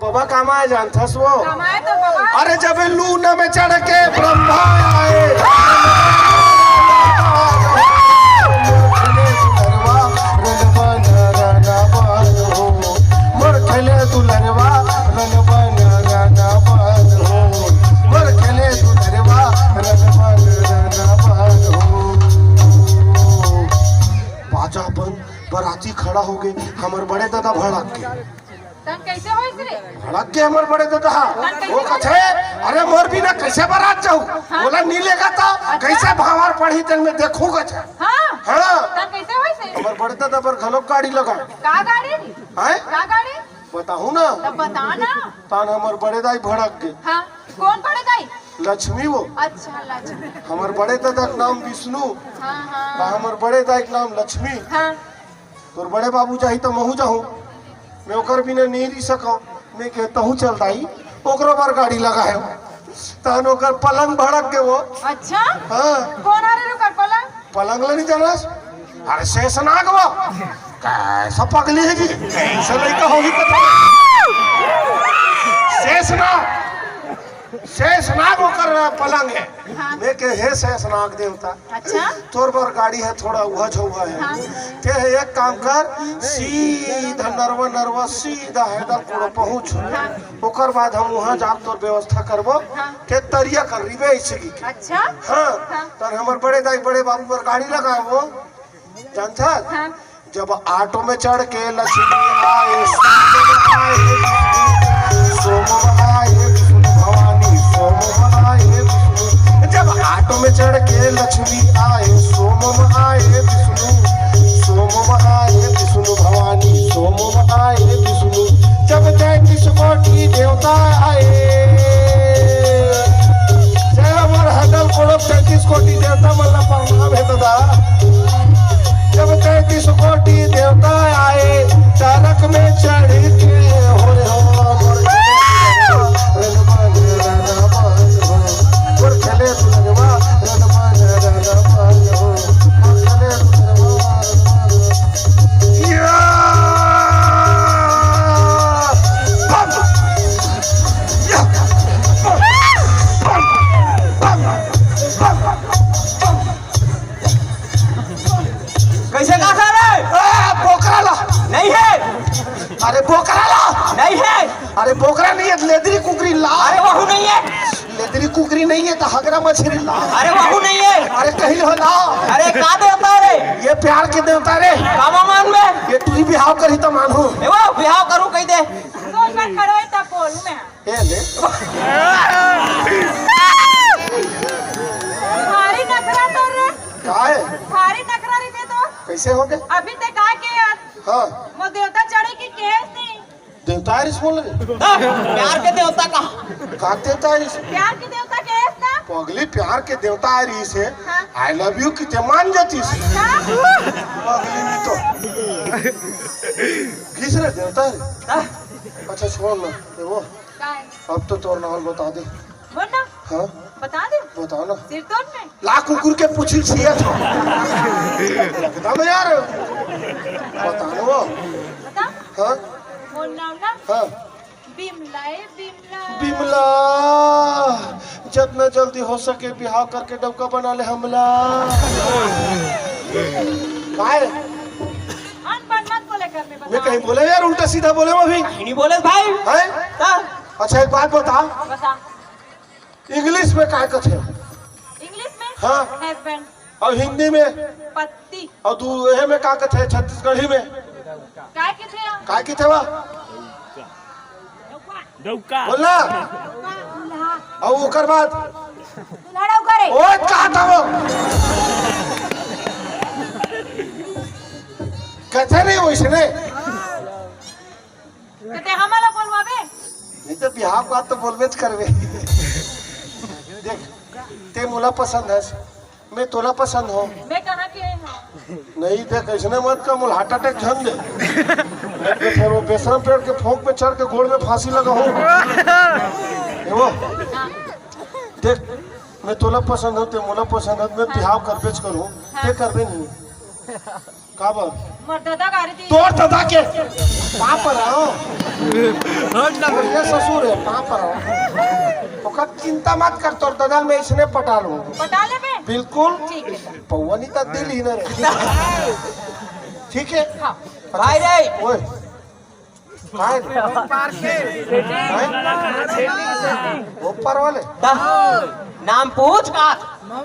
बाबा कमाए जानता वो कमाए तो बाबा। अरे जब लूना में चढ़ के ब्रह्मा आए मोर खेले दुलरवा रन बना मोर खेले दुलरवा रन बना बाजा बंद बराती खड़ा हो गए हमर बड़े दादा भड़क के तन कैसे होई रे? भड़क के हमर बड़े दादा वो कथे अरे मोर भी ना कैसे बारात जाऊ बोला नी लेगा था कैसे भावार पढ़ी तन में देखूगा था हां हां तन कैसे होई से? हमर बड़े दादा पर घलोक गाड़ी लगा का गाड़ी हैं का गाड़ी बताऊं ना तब बता ना। तान हमर बड़े दाई भड़क के हां कौन पड़े दाई? लक्ष्मी वो अच्छा लक्ष्मी। हमर बड़े दादा का नाम विष्णु हां हां हमर बड़े दाई का नाम लक्ष्मी हां तोर बड़े बाबू चाही तो महू जाहूं मैं ओकर बिना नहीं रह सका मैं कहता हूँ चल दाई ओकरो बार गाड़ी लगा है तान ओकर पलंग भड़क के वो अच्छा हाँ कौन आ रे रुकर पलंग? पलंग ले नहीं जानस अरे शेषनाग वो कैसा पगली है जी कैसे लड़का होगी शेषनाग शेषनाग होकर पलंग है हाँ। मैं के हे शेषनाग देवता अच्छा तोर पर गाड़ी है थोड़ा उहज हुआ है हाँ। के एक काम कर सीधा नरवा सीधा हैदरपुर पहुँच ओकर बाद हम वहाँ जाब तोर व्यवस्था करबो हाँ। के तरिया कर रिबे ऐसे की अच्छा हाँ हाँ। तर हमर बड़े दाई बड़े बाबू पर गाड़ी लगा वो जानता हाँ। जब ऑटो में चढ़ के लक्ष्मी आए सोम आए विष्णु भवानी सोम आए विष्णु जब ऑटो में चढ़ के लक्ष्मी आए सोम आए विष्णु भवानी सोम आए विष्णु जब 33 कोटि देवता आए जय हमार हदल कोड़ो 33 कोटि देवता मल्ला प्रणाम है दादा जब 33 कोटि देवता आए चारक में चढ़ के हो खेले कैसे कहा था रे? बोकरा ला नहीं है अरे बोकरा ला नहीं है अरे बोकरा नहीं है लेदरी कुकरी ला अरे वहू नहीं है लेदरी कुकरी नहीं है तो हगरा मछली ला अरे वहू नहीं है अरे कहीं हो ला अरे का देवता है रे? ये प्यार के देवता रे कामा मान में ये तू ही बिहाव करी तो मानू ए वो बिहाव करूं कह दे तो मैं खड़ो है तब बोलूं मैं। ए ले भारी नखरा तो रे का है भारी नखरा रे दे तो कैसे हो गए अभी तक का के यार हाँ वो देवता चढ़े की केस नहीं देवता है इस बोल रहे प्यार के देवता का का देवता है इस प्यार के देवता केस ना पगली प्यार के देवता है रही से हाँ। आई लव यू की ते मान जाती से पगली भी तो किस रे देवता है अच्छा छोड़ ना ये वो का है अब तो तोर नाम बता दे बोल ना हाँ बता दे बताओ ना सिर तोड़ में ला कुकुर के पूछी छिया था लगता मैं यार बता ना वो बता हाँ बोल नाम ना हाँ बिमला है बिमला बिमला जितना जल्दी हो सके बिहाव करके डबका बना ले हमला काय अनपढ़ मत बोले कर में मैं बता कहीं बोले यार उल्टा सीधा बोले वो अभी नहीं बोले भाई हैं हाँ? अच्छा एक बात बता बता इंग्लिश में काय कथे इंग्लिश में हाँ हस्बैंड और हिंदी में पति और दूहे में का कथे छत्तीसगढ़ी में काय के थे काय की थे वा डौका बोलना दूल्हा और ओकर बाद दूल्हा करे ओ कहा था वो कथे नहीं वैसे नहीं कहते हमारा बोलवाबे नहीं तो बिहार बात तो बोलबे करवे देख ते मोला पसंद है मैं तोला पसंद हो मैं कहाँ के हूँ नहीं देख ऐसने मत का मोल हार्ट अटैक झन दे नहीं तो फिर वो बेशरम पेड़ के फोंक पे चढ़ के गोड़ में फांसी लगा हो वो देख मैं तोला पसंद हो ते मोला पसंद है मैं बिहाव कर बेच करूँ ते करबे नहीं का बर मोर दादा गाड़ी थी तोर दादा के कहाँ पर आओ ये ससुर है कहाँ पर आओ ओका चिंता मत कर तोर दादा में इसने पटा लो पटा ले बे बिल्कुल ठीक है पौवनी का दिल ही न रहे ठीक है हाँ भाई रे ओए काय ऊपर वाले ता, नाम पूछ का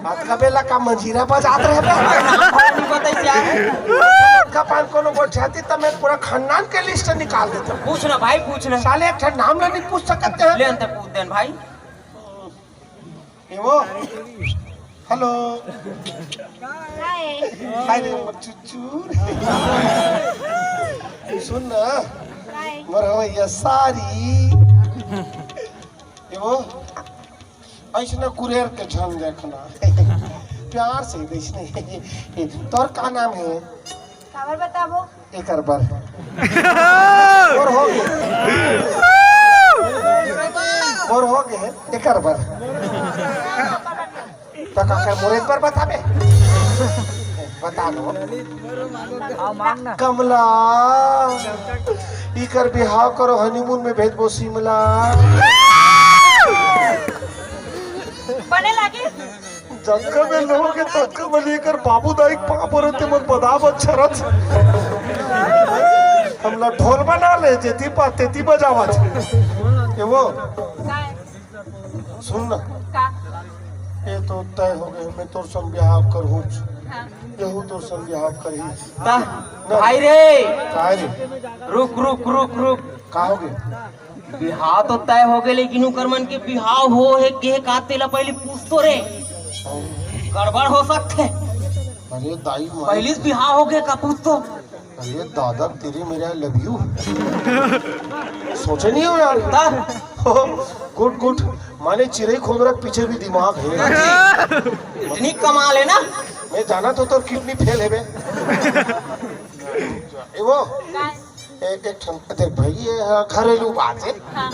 आज का बेला का मंजीरा बजात रहे बे नहीं बताई क्या का पान कोनो बैठाती तब मैं पूरा खानदान के लिस्ट निकाल देता पूछना भाई पूछना साले एक ठन नाम नहीं पूछ सकते हैं ले अंत पूछ देन भाई ये वो हेलो हाय हाय रे चुचू सुन ना हाय मरो ये सारी ये वो ऐसा कुरेर के झन देखना प्यार से देखने तोर का नाम है खबर बताबो एक बार और हो गए और हो गए एक बार तो काका मोरे पर बताबे बता दो कमला इकर बिहाव करो हनीमून में भेजबो शिमला बने लागे जंगल में लोगों के तक में लेकर बाबू दाई पापर होते मग बदाब अक्षरच हमला ढोल बना ले जेती पाते ती बजावत ये वो काय सुन ना का ये तो तय हो गए मैं तोर संग बिहाव करूँ हाँ यहू तोर संग बिहाव करी ता, भाई रे काहे रे रुक रुक रुक रुक का हो गए बिहाव तो तय हो गए लेकिन उकर मन के बिहाव हो है के काते ला पहले पूछ तो रे गड़बड़ हो सकते अरे दाई माँ पहले से बिहाव हो गए का पूछ तो अरे दादा तेरे मेरा लव यू सोचे नहीं हो यार ता, गुड गुड माने चिड़ई खोमरा के पीछे भी दिमाग है इतनी कमाल है ना मैं जाना तो तोर किडनी फेल है बे ए वो काय एक ठन देख भाई ये घरेलू बात है हाँ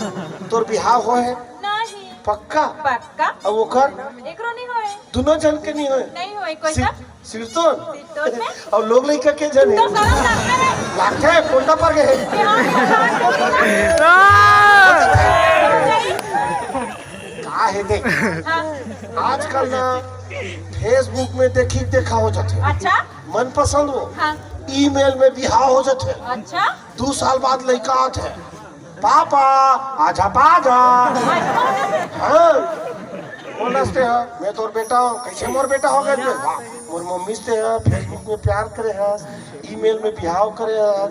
तोर बिहाव हो है नहीं पक्का पक्का अब वो कर एकरो नहीं होए दोनों जन के नहीं होए नहीं होए कोई सा सिरतोन सिरतोन में? और लोग लइका के जने तो सारा लगता है लागते है कोंडा पर गए का है देख हाँ आजकल ना फेसबुक में देखा हो जाते अच्छा मन पसंद हो हाँ ईमेल में बिहाव हो जाते अच्छा 2 साल बाद लड़का आते है पापा आजा पाजा हाँ बोलते हैं मैं तोर बेटा हूँ कैसे मोर बेटा हो गए मोर मम्मी से है फेसबुक में प्यार करे है ईमेल में बिहाव करे है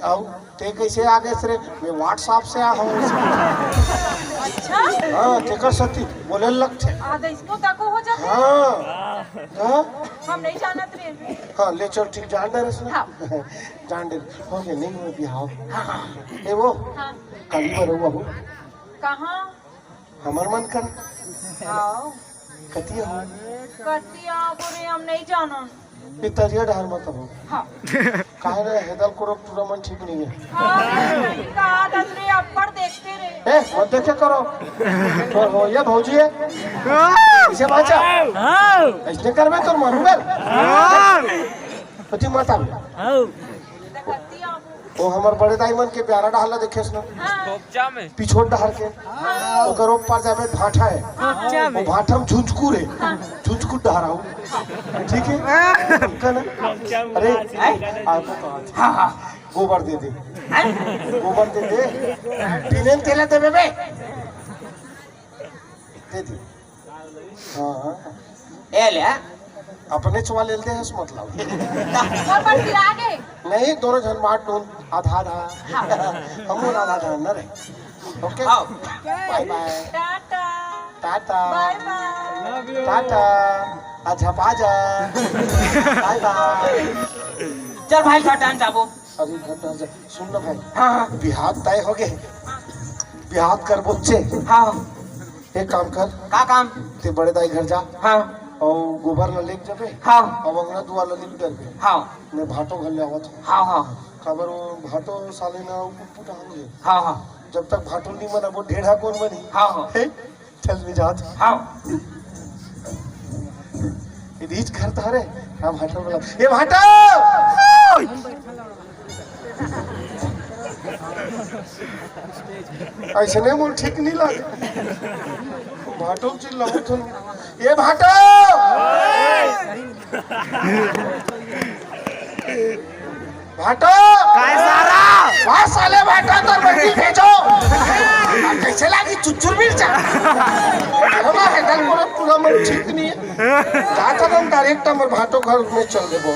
और ते कैसे आगे से मैं व्हाट्सएप से आ हूँ अच्छा हाँ तेकर सती बोले लगते आधा इसको तको हो जाते हाँ हाँ हम नहीं जानत रे हाँ ले चल ठीक जान दे रहे हाँ। जान दे हो गया नहीं हो बिहाव ए वो हाँ कल पर हुआ हो कहाँ हमार मन कर आओ कतिया हो कतिया बोले हम नहीं जानन पितरिया डाल मत हो हाँ काहे रे हेदल को पूरा मन ठीक नहीं है हाँ नहीं कहा दसरे अपर देखते रे ए मत देखे करो तो हो ये भौजी है इसे बाचा ऐसे कर मैं तो मरूंगा पति माता कतिया वो हमार बड़े दाई मन के प्यारा डाला देखे सुनो हाँ पिछोड़ डहर के ओकर ऊपर जाबे भाठा है वो भाठम झुंझकू रे झुंझकू डहराऊ ठीक है कन अरे आपको तो हाँ हाँ गोबर दे दे गोबर दे दे पीने तेल दे बे दे दे हाँ ए ले अपने चुआ ले दे हस मतलब और पर फिर आगे नहीं दोनों जन बांट लो आधा आधा हम आधा आधा न रहे ओके आओ बाय बाय टाटा टाटा बाय बाय टाटा अच्छा पाजा बाय बाय चल भाई घटान जाबो अरे घटा जा सुन ना भाई हाँ हाँ बिहार तय हो गए बिहार कर बच्चे हाँ एक काम कर का काम ते बड़े दाई घर जा हाँ और गोबर ला लेके जाबे हाँ और अंगना दुआर ला लेके जाबे हाँ मैं भाटो घर ले आवत हाँ हाँ खबर वो भाटो साले ना पुटा होंगे हाँ हाँ जब तक भाटो नहीं बना वो ढेढ़ा कौन बनी हाँ हाँ हे? चल भी जात हाँ रीच करता रे हाँ भाटो बोला ये भाटो ऐसे नहीं मोर ठीक नहीं लगे भाटो चिल्लाऊं तो ये भाटो भाटो काय सारा वाह साले भाटो तो बंदी भेजो कैसे लगी चुचुर मिर्चा हमारा हेडल पूरा पूरा मन ठीक नहीं है जाता हम डायरेक्ट हम भाटो घर में चल देबो